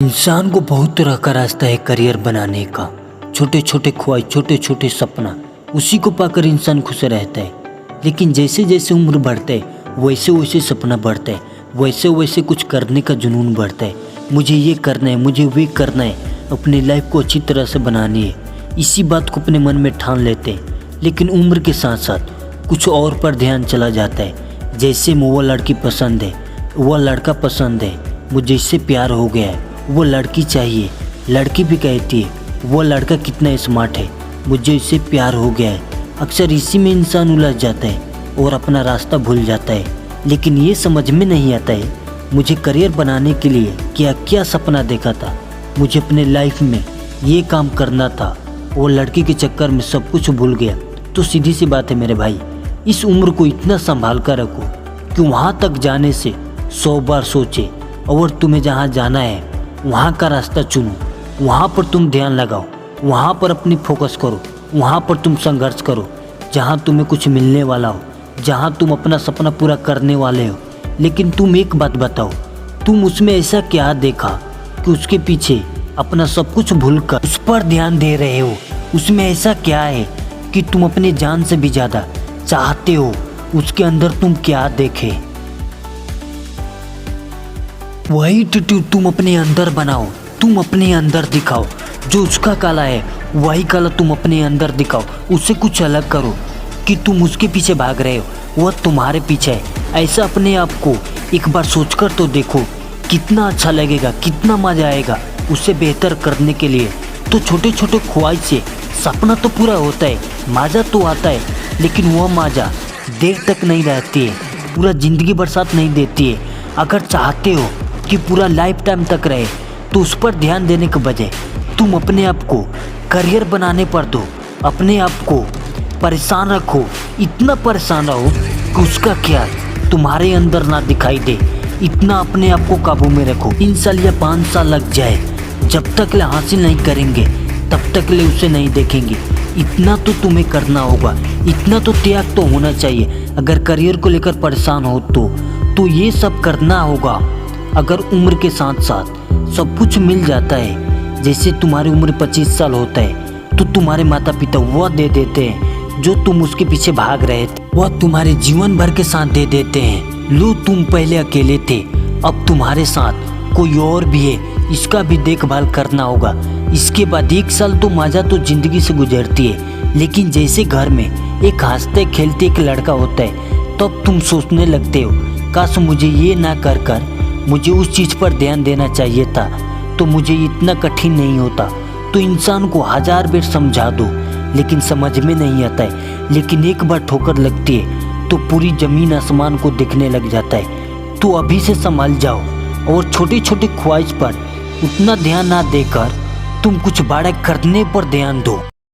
इंसान को बहुत तरह का रास्ता है करियर बनाने का। छोटे छोटे ख्वाहिश, छोटे छोटे सपना, उसी को पाकर इंसान खुश रहता है। लेकिन जैसे जैसे उम्र बढ़ता है वैसे वैसे सपना बढ़ता है, वैसे वैसे कुछ करने का जुनून बढ़ता है। मुझे ये करना है, मुझे वे करना है, अपनी लाइफ को अच्छी तरह से बनानी है, इसी बात को अपने मन में ठान लेते हैं। लेकिन उम्र के साथ साथ कुछ और पर ध्यान चला जाता है। जैसे वो लड़की पसंद है, वह लड़का पसंद है, मुझे इससे प्यार हो गया है, वो लड़की चाहिए। लड़की भी कहती है वो लड़का कितना स्मार्ट है, मुझे इससे प्यार हो गया है। अक्सर इसी में इंसान उलझ जाता है और अपना रास्ता भूल जाता है। लेकिन ये समझ में नहीं आता है मुझे करियर बनाने के लिए क्या क्या सपना देखा था, मुझे अपने लाइफ में ये काम करना था, वो लड़की के चक्कर में सब कुछ भूल गया। तो सीधी सी बात है मेरे भाई, इस उम्र को इतना संभाल कर रखो कि वहाँ तक जाने से 100 बार सोचे और तुम्हें जहाँ जाना है वहाँ का रास्ता चुनो, वहाँ पर तुम ध्यान लगाओ, वहाँ पर अपनी फोकस करो, वहाँ पर तुम संघर्ष करो, जहाँ तुम्हें कुछ मिलने वाला हो, जहाँ तुम अपना सपना पूरा करने वाले हो। लेकिन तुम एक बात बताओ, तुम उसमें ऐसा क्या देखा कि उसके पीछे अपना सब कुछ भूलकर उस पर ध्यान दे रहे हो? उसमें ऐसा क्या है कि तुम अपनी जान से भी ज़्यादा चाहते हो? उसके अंदर तुम क्या देखे? वही टैटू तुम अपने अंदर बनाओ, तुम अपने अंदर दिखाओ। जो उसका काला है वही काला तुम अपने अंदर दिखाओ, उससे कुछ अलग करो। कि तुम उसके पीछे भाग रहे हो वह तुम्हारे पीछे है, ऐसा अपने आप को एक बार सोचकर तो देखो, कितना अच्छा लगेगा, कितना मज़ा आएगा उसे बेहतर करने के लिए। तो छोटे छोटे ख्वाहिश से सपना तो पूरा होता है, मज़ा तो आता है, लेकिन वह मज़ा देर तक नहीं रहती है, पूरा ज़िंदगी भर साथ नहीं देती है। अगर चाहते हो कि पूरा लाइफ टाइम तक रहे तो उस पर ध्यान देने के बजाय तुम अपने आप को करियर बनाने पर दो, अपने आप को परेशान रखो, इतना परेशान रहो कि उसका क्या तुम्हारे अंदर ना दिखाई दे। इतना अपने आप को काबू में रखो। 3 साल या 5 साल लग जाए, जब तक ले हासिल नहीं करेंगे तब तक ले उसे नहीं देखेंगे। इतना तो तुम्हें करना होगा, इतना तो त्याग तो होना चाहिए। अगर करियर को लेकर परेशान हो तो ये सब करना होगा। अगर उम्र के साथ साथ सब कुछ मिल जाता है, जैसे तुम्हारी उम्र 25 साल होता है तो तुम्हारे माता पिता वह दे देते हैं जो तुम उसके पीछे भाग रहे थे, वह तुम्हारे जीवन भर के साथ दे देते हैं। लो, तुम पहले अकेले थे, अब तुम्हारे साथ कोई और भी है, इसका भी देखभाल करना होगा। इसके बाद 1 साल तो मज़ा तो ज़िंदगी से गुजरती है, लेकिन जैसे घर में एक हंसते खेलते एक लड़का होता है तब तुम सोचने लगते हो काश मुझे ये ना कर मुझे उस चीज़ पर ध्यान देना चाहिए था तो मुझे इतना कठिन नहीं होता। तो इंसान को 1000 बार समझा दो लेकिन समझ में नहीं आता है। लेकिन एक बार ठोकर लगती है तो पूरी ज़मीन आसमान को दिखने लग जाता है। तो अभी से संभल जाओ और छोटी छोटी ख्वाहिश पर उतना ध्यान ना देकर तुम कुछ बड़ा करने पर ध्यान दो।